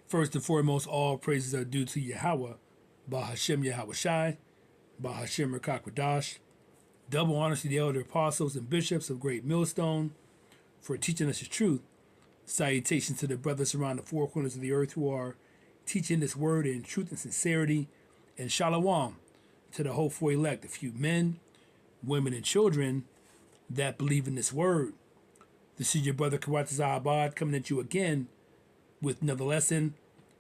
First and foremost, all praises are due to Yahweh, Bahashem Yahweh Shai, Bahashem Rakakwadash. Double honors to the elder apostles and bishops of Great Millstone for teaching us the truth. Salutations to the brothers around the four corners of the earth who are teaching this word in truth and sincerity. And shalom to the hopeful elect, a few men, women, and children that believe in this word. This is your brother Kawatazah Abad coming at you again with another lesson.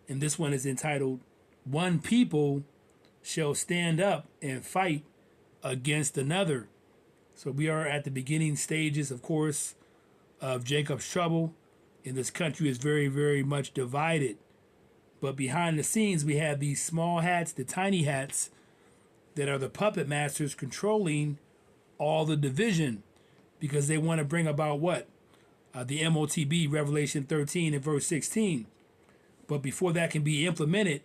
And this one is entitled, One People Shall Stand Up and Fight Against Another. So we are at the beginning stages, of course, of Jacob's trouble. And this country is very, very much divided. But behind the scenes, we have these small hats, the tiny hats, that are the puppet masters controlling all the division because they want to bring about what? The MOTB, Revelation 13 and verse 16. But before that can be implemented,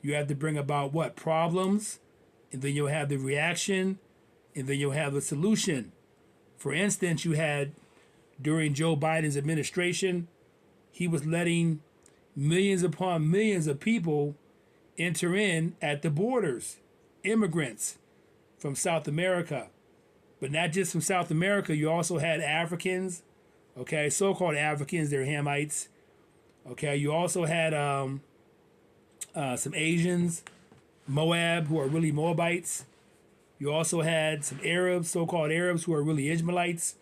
you have to bring about what? Problems, and then you'll have the reaction, and then you'll have the solution. For instance, you had during Joe Biden's administration, he was letting millions upon millions of people enter in at the borders, immigrants from South America. But not just from South America, you also had Africans, okay, so-called Africans, they're Hamites. Okay, you also had some Asians, Moab, who are really Moabites. You also had some Arabs, so-called Arabs, who are really Ishmaelites,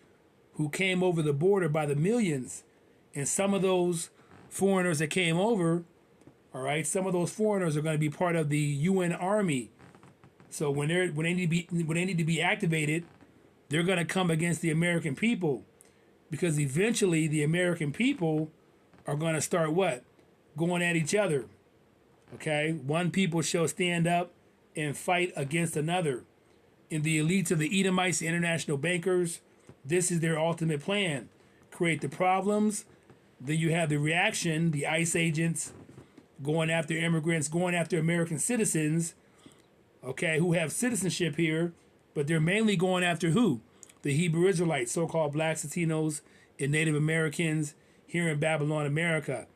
who came over the border by the millions. And some of those foreigners that came over, all right, some of those foreigners are going to be part of the UN Army. So when they need to be activated, they're going to come against the American people, because eventually the American people are going to start what? Going at each other. Okay? One people shall stand up and fight against another. In the elites of the Edomites, the international bankers, this is their ultimate plan. Create the problems. Then you have the reaction, the ICE agents going after immigrants, going after American citizens, okay, who have citizenship here, but they're mainly going after who? The Hebrew Israelites, so-called blacks, Latinos, and Native Americans here in Babylon, America.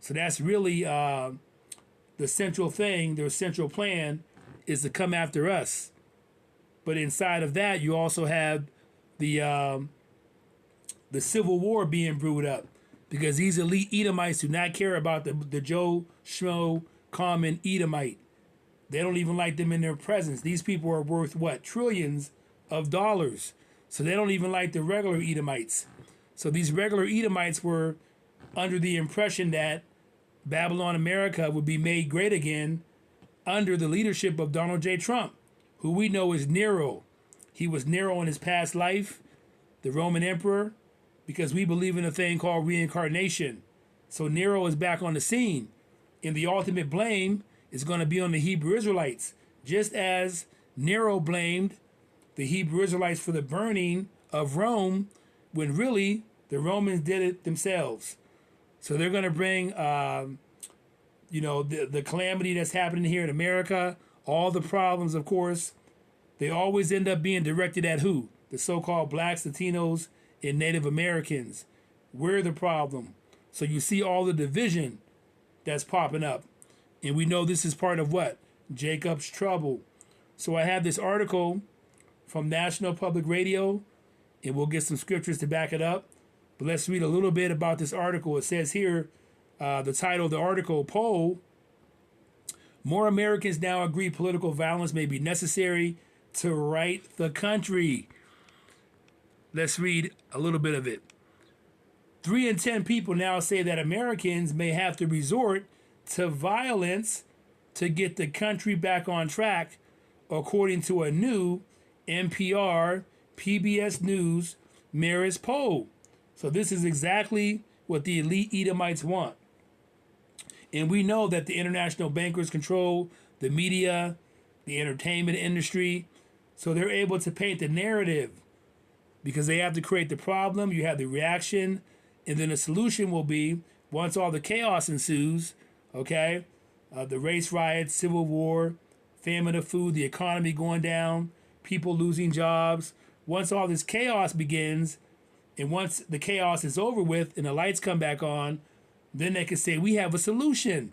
So that's really the central thing. Their central plan is to come after us. But inside of that, you also have the civil war being brewed up, because these elite Edomites do not care about the Joe Schmo common Edomite. They don't even like them in their presence. These people are worth what? Trillions of dollars. So they don't even like the regular Edomites. So these regular Edomites were under the impression that Babylon America would be made great again under the leadership of Donald J. Trump, who we know is Nero. He was Nero in his past life, the Roman emperor, because we believe in a thing called reincarnation. So Nero is back on the scene, and the ultimate blame is going to be on the Hebrew Israelites, just as Nero blamed the Hebrew Israelites for the burning of Rome, when really the Romans did it themselves. So they're going to bring, the calamity that's happening here in America, all the problems, of course, they always end up being directed at who? The so-called blacks, Latinos, and Native Americans. We're the problem. So you see all the division that's popping up. And we know this is part of what? Jacob's trouble. So I have this article from National Public Radio, and we'll get some scriptures to back it up. But let's read a little bit about this article. It says here, the title of the article, Poll, More Americans Now Agree Political Violence May Be Necessary to Right the Country. Let's read a little bit of it. 3 in 10 people now say that Americans may have to resort to violence to get the country back on track, according to a new NPR, PBS News, Marist poll. So this is exactly what the elite Edomites want. And we know that the international bankers control the media, the entertainment industry, so they're able to paint the narrative, because they have to create the problem, you have the reaction, and then the solution will be, once all the chaos ensues, okay, the race riots, civil war, famine of food, the economy going down, people losing jobs. Once all this chaos begins, and once the chaos is over with and the lights come back on, then they can say, we have a solution.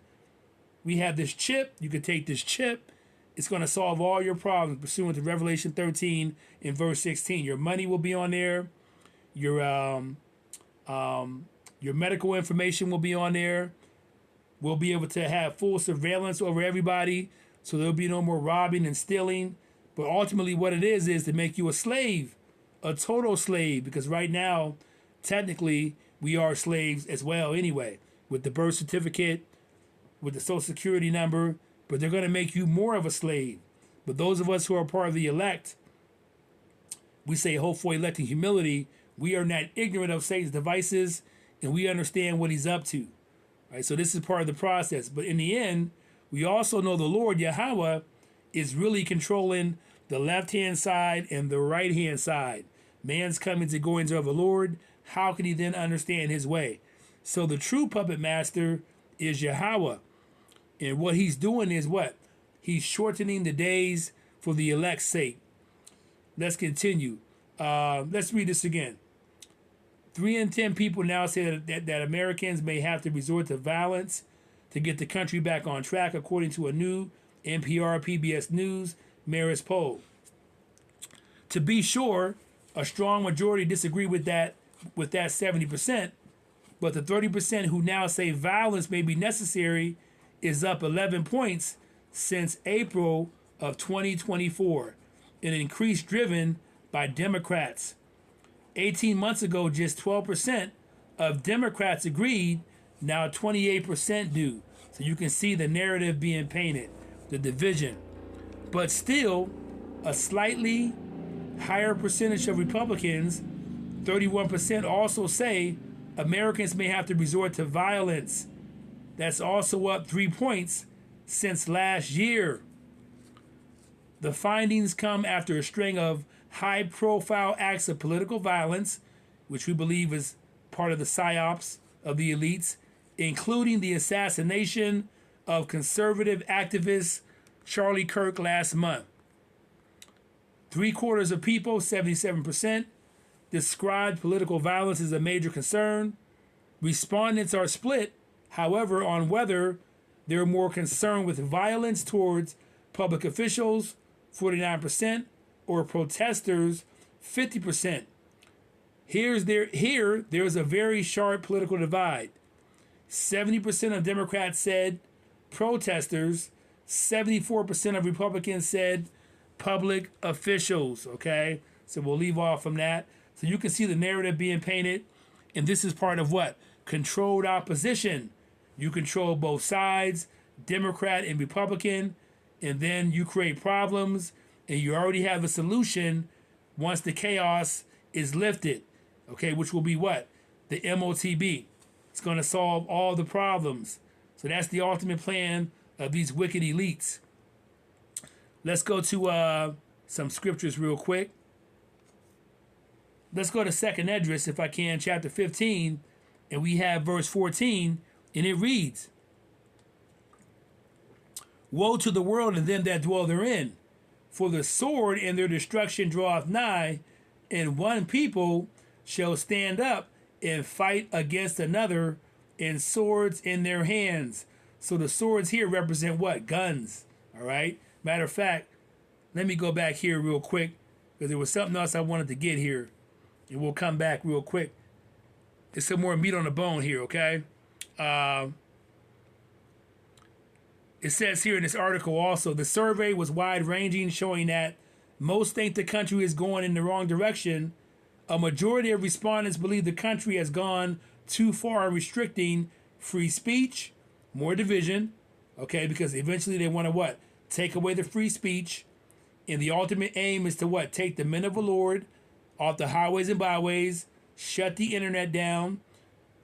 We have this chip. You can take this chip. It's going to solve all your problems pursuant to Revelation 13 and verse 16. Your money will be on there. Your medical information will be on there. We'll be able to have full surveillance over everybody, so there'll be no more robbing and stealing. But ultimately what it is to make you a slave, a total slave, because right now, technically, we are slaves as well anyway, with the birth certificate, with the social security number, but they're going to make you more of a slave. But those of us who are part of the elect, we say hope for electing humility. We are not ignorant of Satan's devices, and we understand what he's up to. Right? So this is part of the process. But in the end, we also know the Lord, Yahweh, is really controlling the left-hand side and the right-hand side. Man's coming to goings of the Lord. How can he then understand his way? So the true puppet master is Yahweh. And what he's doing is what? He's shortening the days for the elect's sake. Let's continue. Let's read this again. 3 in 10 people now say that Americans may have to resort to violence to get the country back on track, according to a new NPR PBS News Marist poll. To be sure, a strong majority disagree with that 70%, but the 30% who now say violence may be necessary is up 11 points since April of 2024, an increase driven by Democrats. 18 months ago, just 12% of Democrats agreed. Now 28% do. So you can see the narrative being painted, the division. But still, a slightly higher percentage of Republicans, 31%, also say Americans may have to resort to violence. That's also up 3 points since last year. The findings come after a string of high-profile acts of political violence, which we believe is part of the psyops of the elites, including the assassination of conservative activist Charlie Kirk last month. 3/4 of people, 77%, described political violence as a major concern. Respondents are split, however, on whether they're more concerned with violence towards public officials, 49%, or protesters, 50%. There's a very sharp political divide. 70% of Democrats said protesters, 74% of Republicans said public officials, okay? So we'll leave off from that. So you can see the narrative being painted, and this is part of what? Controlled opposition. You control both sides, Democrat and Republican, and then you create problems, and you already have a solution once the chaos is lifted, okay, which will be what? The MOTB. It's going to solve all the problems. So that's the ultimate plan of these wicked elites. Let's go to some scriptures real quick. Let's go to 2nd Esdras, if I can, chapter 15, and we have verse 14, and it reads, Woe to the world and them that dwell therein, for the sword and their destruction draweth nigh, and one people shall stand up and fight against another, and swords in their hands. So the swords here represent what? Guns. All right. Matter of fact, let me go back here real quick, because there was something else I wanted to get here, and we'll come back real quick. There's some more meat on the bone here, okay? It says here in this article also, the survey was wide-ranging, showing that most think the country is going in the wrong direction. A majority of respondents believe the country has gone too far in restricting free speech, more division, okay, because eventually they want to what? Take away the free speech, and the ultimate aim is to what? Take the men of the Lord off the highways and byways, shut the internet down,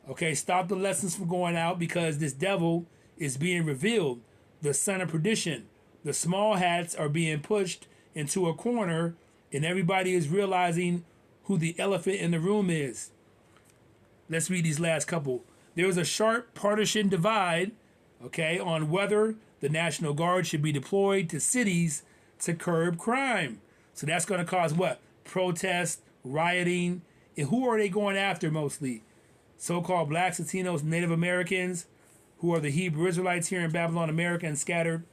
okay, stop the lessons from going out, because this devil is being revealed. The son of perdition. The small hats are being pushed into a corner, and everybody is realizing who the elephant in the room is. Let's read these last couple. There is a sharp partisan divide, okay, on whether the National Guard should be deployed to cities to curb crime. So that's going to cause what? Protest, rioting. And who are they going after mostly? So-called blacks, Latinos, Native Americans. who are the Hebrew Israelites here in Babylon, America, and scattered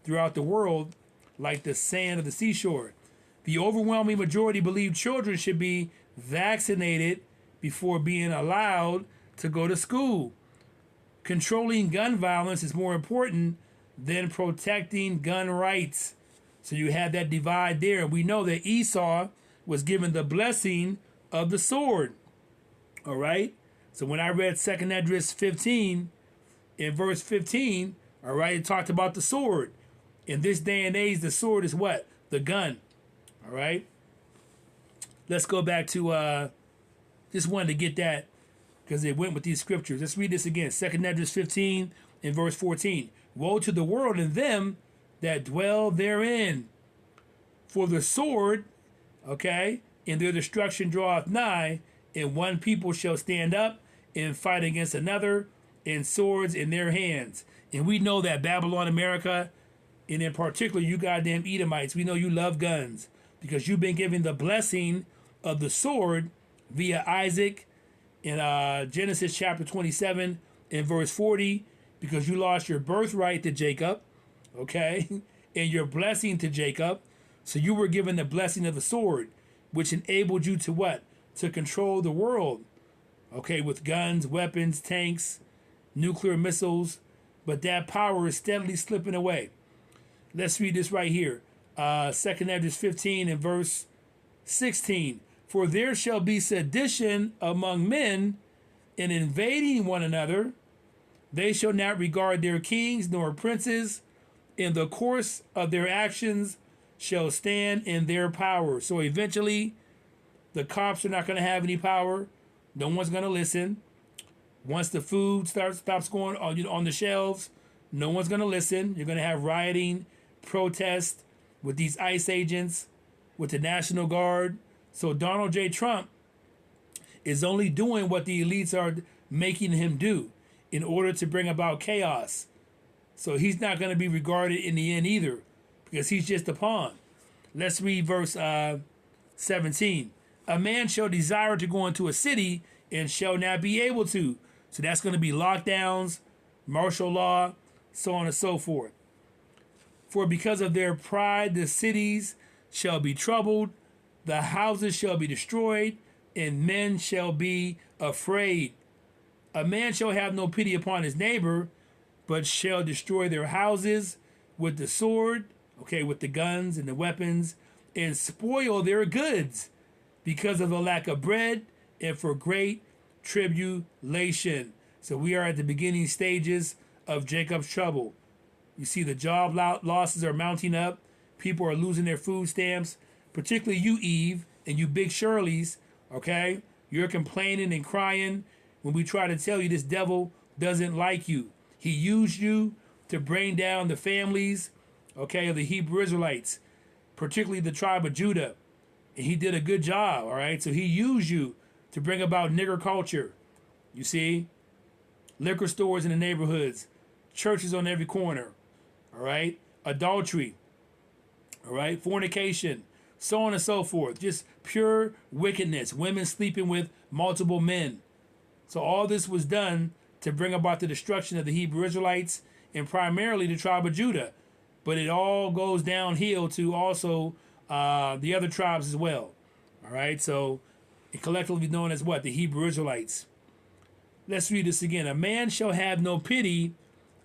throughout the world like the sand of the seashore. The overwhelming majority believe children should be vaccinated before being allowed to go to school. Controlling gun violence is more important than protecting gun rights. So you have that divide there. We know that Esau was given the blessing of the sword. All right. So when I read 2nd Esdras 15, in verse 15, all right, it talked about the sword. In this day and age, the sword is what? The gun. All right. Let's go back to, just wanted to get that because it went with these scriptures. Let's read this again. 2nd Esdras 15 in verse 14. Woe to the world and them that dwell therein. For the sword, okay, and their destruction draweth nigh, and one people shall stand up and fight against another, and swords in their hands. And we know that Babylon, America, and in particular you goddamn Edomites, we know you love guns because you've been given the blessing of the sword via Isaac in Genesis chapter 27 and verse 40, because you lost your birthright to Jacob, okay, and your blessing to Jacob. So you were given the blessing of the sword, which enabled you to what? To control the world, okay, with guns, weapons, tanks, nuclear missiles. But that power is steadily slipping away. Let's read this right here. 2nd Esdras 15 and verse 16. For there shall be sedition among men in invading one another. They shall not regard their kings nor princes. In the course of their actions shall stand in their power. So eventually, the cops are not going to have any power. No one's going to listen. Once the food stops going on the shelves, no one's going to listen. You're going to have rioting, protest with these ICE agents, with the National Guard. So Donald J. Trump is only doing what the elites are making him do in order to bring about chaos. So he's not going to be regarded in the end either, because he's just a pawn. Let's read verse 17. A man shall desire to go into a city and shall not be able to. So that's going to be lockdowns, martial law, so on and so forth. For because of their pride, the cities shall be troubled, the houses shall be destroyed, and men shall be afraid. A man shall have no pity upon his neighbor, but shall destroy their houses with the sword, okay, with the guns and the weapons, and spoil their goods because of the lack of bread and for great tribulation. So we are at the beginning stages of Jacob's trouble. You see the job losses are mounting up. People are losing their food stamps, particularly you, Eve, and you big Shirleys, okay? You're complaining and crying when we try to tell you this devil doesn't like you. He used you to bring down the families, okay, of the Hebrew Israelites, particularly the tribe of Judah. And he did a good job, all right? So he used you to bring about nigger culture. You see? Liquor stores in the neighborhoods, churches on every corner, all right? Adultery, all right? Fornication, so on and so forth. Just pure wickedness. Women sleeping with multiple men. So all this was done to bring about the destruction of the Hebrew Israelites and primarily the tribe of Judah. But it all goes downhill to also the other tribes as well. All right, so collectively known as what? The Hebrew Israelites. Let's read this again. A man shall have no pity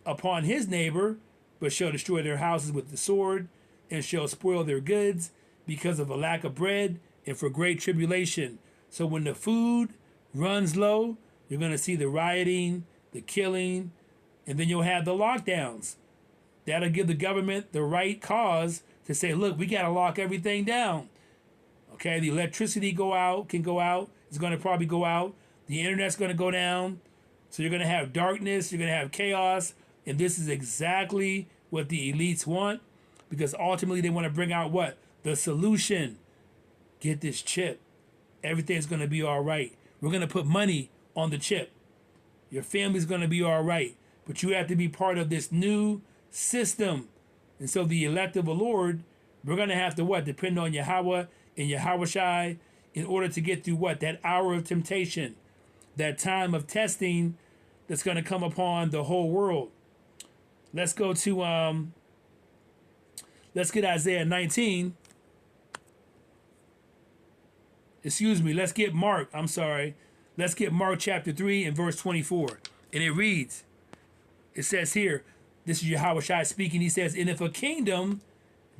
upon his neighbor, but shall destroy their houses with the sword, and shall spoil their goods because of a lack of bread and for great tribulation. So when the food runs low, you're going to see the rioting, the killing, and then you'll have the lockdowns. That'll give the government the right cause to say, look, we got to lock everything down. Okay, the electricity can go out. It's going to probably go out. The internet's going to go down. So you're going to have darkness. You're going to have chaos. And this is exactly what the elites want, because ultimately they want to bring out what? The solution. Get this chip. Everything's going to be all right. We're going to put money on the chip. Your family's going to be all right. But you have to be part of this new system. And so the elect of the Lord, we're going to have to what? Depend on Yahweh and Yahushai in order to get through what? That hour of temptation, that time of testing that's going to come upon the whole world. Let's go to let's get Isaiah 19. Excuse me, let's get Mark. I'm sorry. Let's get Mark chapter 3 and verse 24. And it reads, it says here, this is Yahushua speaking. He says, and if a kingdom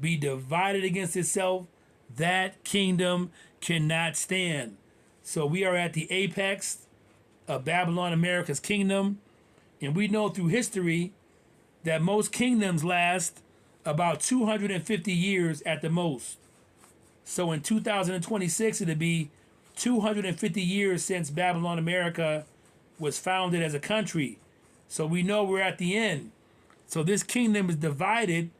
be divided against itself, that kingdom cannot stand. So we are at the apex of Babylon, America's kingdom. And we know through history that most kingdoms last about 250 years at the most. So in 2026, it'll be 250 years since Babylon, America was founded as a country. So we know we're at the end. So this kingdom is divided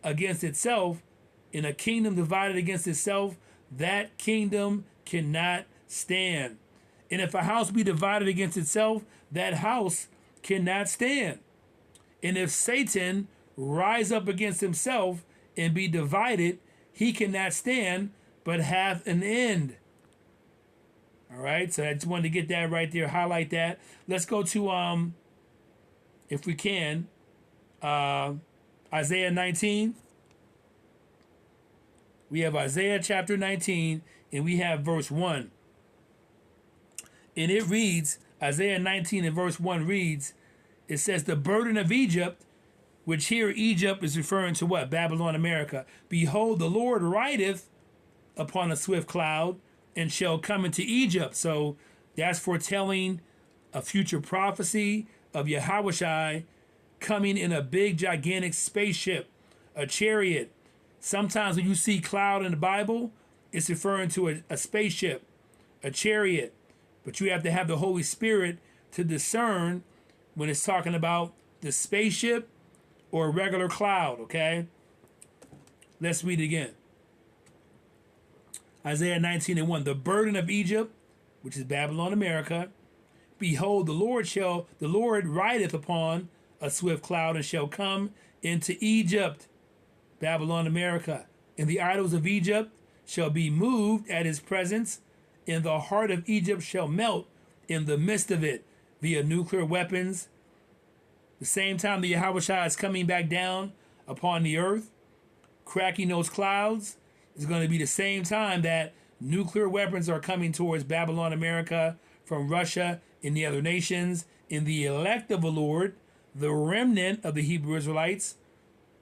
against itself. In a kingdom divided against itself, that kingdom cannot stand. And if a house be divided against itself, that house cannot stand. And if Satan rise up against himself and be divided, he cannot stand, but have an end. All right, so I just wanted to get that right there, highlight that. Let's go to, if we can, Isaiah 19. We have Isaiah chapter 19, and we have verse 1. And it reads, Isaiah 19 and verse 1 reads, it says, the burden of Egypt, which here Egypt is referring to what? Babylon, America. Behold, the Lord rideth upon a swift cloud, and shall come into Egypt. So that's foretelling a future prophecy of Yahushua coming in a big, gigantic spaceship, a chariot. Sometimes when you see cloud in the Bible, it's referring to a spaceship, a chariot. But you have to have the Holy Spirit to discern when it's talking about the spaceship or a regular cloud, okay? Let's read it again. Isaiah 19 and 1, the burden of Egypt, which is Babylon, America. Behold, the Lord rideth upon a swift cloud and shall come into Egypt, Babylon, America. And the idols of Egypt shall be moved at his presence, and the heart of Egypt shall melt in the midst of it via nuclear weapons. The same time the Yahushua is coming back down upon the earth, cracking those clouds, is going to be the same time that nuclear weapons are coming towards Babylon, America, from Russia and the other nations. In the elect of the Lord, the remnant of the Hebrew Israelites,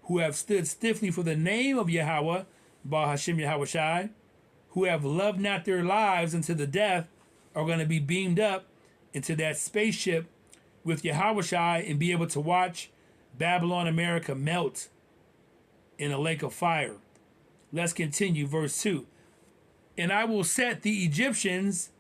who have stood stiffly for the name of Yahweh, Bahashem Yahushai, who have loved not their lives unto the death, are going to be beamed up into that spaceship with Yahushai and be able to watch Babylon, America melt in a lake of fire. Let's continue, verse 2. And I will set the Egyptians,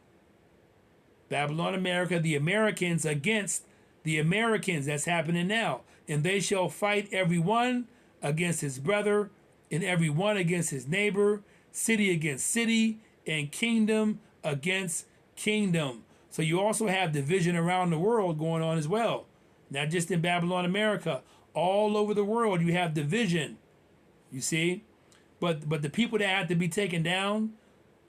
Babylon, America, the Americans, against the Americans. That's happening now. And they shall fight every one against his brother, and every one against his neighbor, city against city, and kingdom against kingdom. So you also have division around the world going on as well. Not just in Babylon, America. All over the world you have division. You see? But the people that have to be taken down,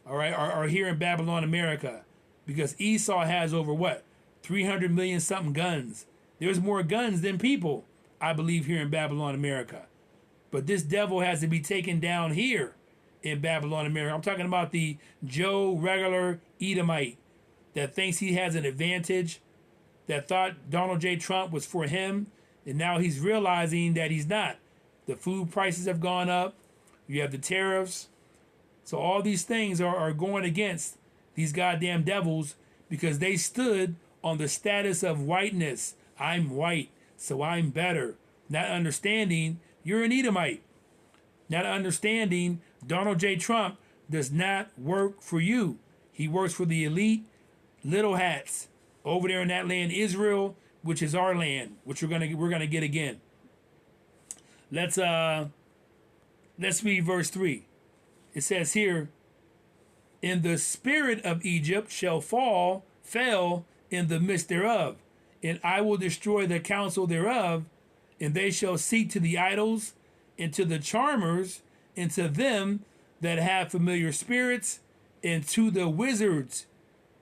all right, are here in Babylon, America, because Esau has over what, 300 million something guns. There's more guns than people, I believe, here in Babylon, America. But this devil has to be taken down here in Babylon, America. I'm talking about the Joe regular Edomite that thinks he has an advantage, that thought Donald J. Trump was for him, and now he's realizing that he's not. The food prices have gone up. You have the tariffs. So all these things are going against these goddamn devils because they stood on the status of whiteness. I'm white, so I'm better. Not understanding you're an Edomite. Not understanding Donald J. Trump does not work for you. He works for the elite little hats over there in that land, Israel, which is our land, which we're gonna get again. Let's read verse 3. It says here, and the spirit of Egypt shall fell in the midst thereof, and I will destroy the counsel thereof, and they shall seek to the idols, and to the charmers, and to them that have familiar spirits, and to the wizards.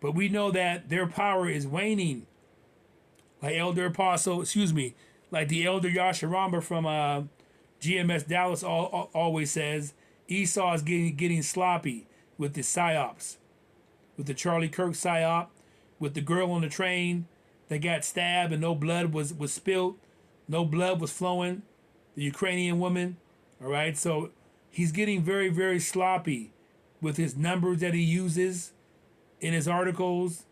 But we know that their power is waning. like Elder Apostle, excuse me, like the Elder Yasharamba from GMS Dallas always says, Esau is getting sloppy with the psyops, with the Charlie Kirk psyop, with the girl on the train that got stabbed and no blood was spilled, no blood was flowing, the Ukrainian woman. All right, so he's getting very, very sloppy with his numbers that he uses in his articles,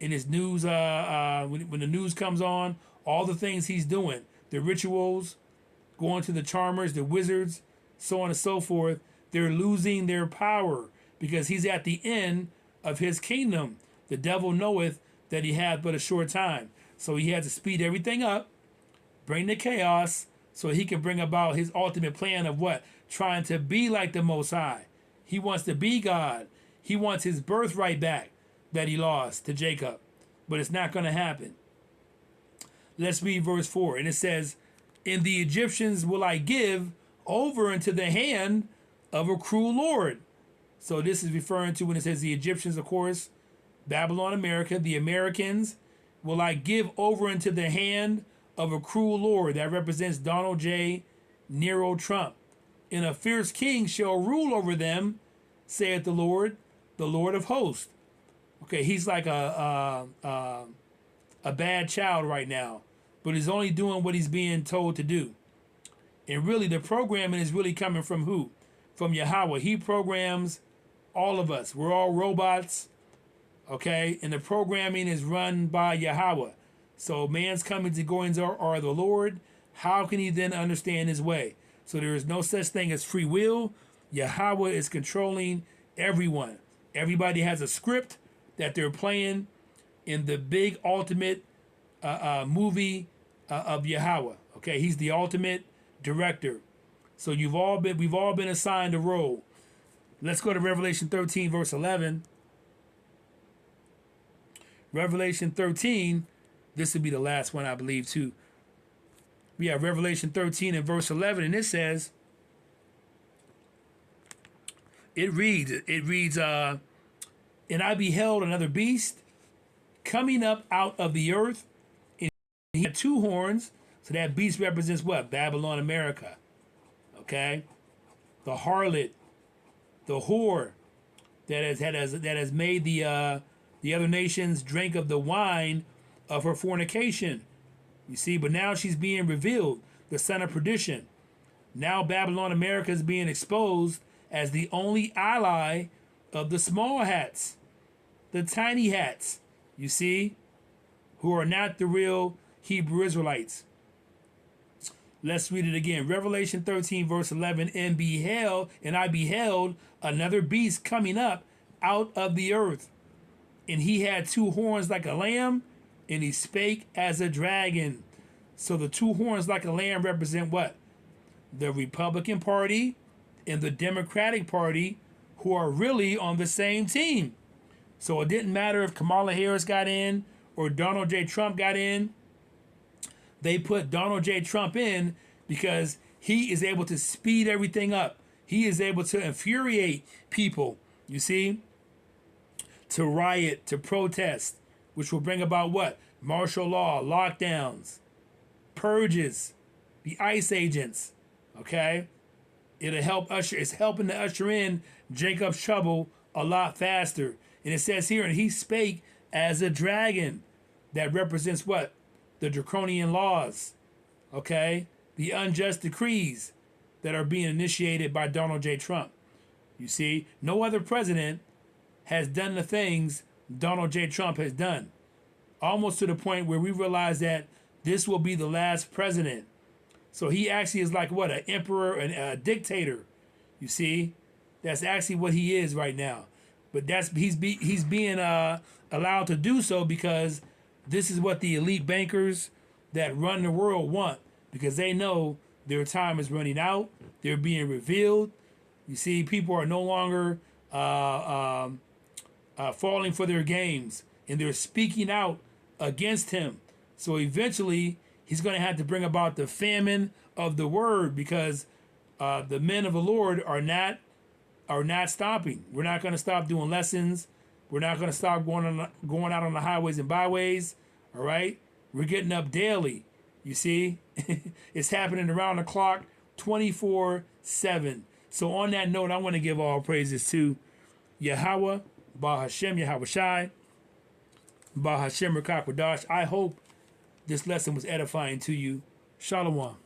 in his news. When the news comes on, all the things he's doing, the rituals, going to the charmers, the wizards, so on and so forth. They're losing their power because he's at the end of his kingdom. The devil knoweth that he hath but a short time. So he had to speed everything up, bring the chaos, so he can bring about his ultimate plan of what? Trying to be like the Most High. He wants to be God. He wants his birthright back that he lost to Jacob. But it's not going to happen. Let's read verse 4. And it says, and the Egyptians will I give over into the hand of a cruel Lord. So this is referring to when it says the Egyptians, of course, Babylon, America, the Americans will I give over into the hand of a cruel Lord. That represents Donald J. Nero Trump. And a fierce king shall rule over them, saith the Lord of hosts. Okay, he's like a bad child right now, but he's only doing what he's being told to do. And really, the programming is really coming from who? From Yahweh. He programs all of us. We're all robots, okay? And the programming is run by Yahweh. So man's comings and goings are the Lord. How can he then understand his way? So there is no such thing as free will. Yahweh is controlling everyone. Everybody has a script that they're playing in the big ultimate movie of Yahweh. Okay, he's the ultimate director. So we've all been assigned a role. Let's go to Revelation 13, verse 11. Revelation 13, this will be the last one, I believe, too. We have Revelation 13 and verse 11, and it says, it reads, and I beheld another beast coming up out of the earth, and he had two horns. So that beast represents what? Babylon, America. Okay? The harlot, the whore that has made the other nations drink of the wine of her fornication. You see, but now she's being revealed, the son of perdition. Now Babylon, America is being exposed as the only ally of the small hats, the tiny hats, you see, who are not the real Hebrew Israelites. Let's read it again. Revelation 13, verse 11, and I beheld another beast coming up out of the earth. And he had two horns like a lamb, and he spake as a dragon. So the two horns like a lamb represent what? The Republican Party and the Democratic Party, who are really on the same team. So it didn't matter if Kamala Harris got in or Donald J. Trump got in. They put Donald J. Trump in because he is able to speed everything up. He is able to infuriate people, you see, to riot, to protest, which will bring about what? Martial law, lockdowns, purges, the ICE agents, okay? It'll help usher, it's helping to usher in Jacob's trouble a lot faster. And it says here, and he spake as a dragon. That represents what? The draconian laws, okay? The unjust decrees that are being initiated by Donald J. Trump. You see, no other president has done the things Donald J. Trump has done. Almost to the point where we realize that this will be the last president. So he actually is like what? An emperor, a dictator. You see, that's actually what he is right now. But he's being allowed to do so because this is what the elite bankers that run the world want, because they know their time is running out. They're being revealed. You see, people are no longer falling for their games, and they're speaking out against him. So eventually, he's going to have to bring about the famine of the word, because the men of the Lord are not stopping. We're not going to stop doing lessons. We're not going to stop going out on the highways and byways. All right. We're getting up daily. You see, it's happening around the clock, 24/7. So on that note, I want to give all praises to Yahweh, Bahashem, Yahweh Shai, Bahashem Rakakwadash. I hope this lesson was edifying to you. Shalom.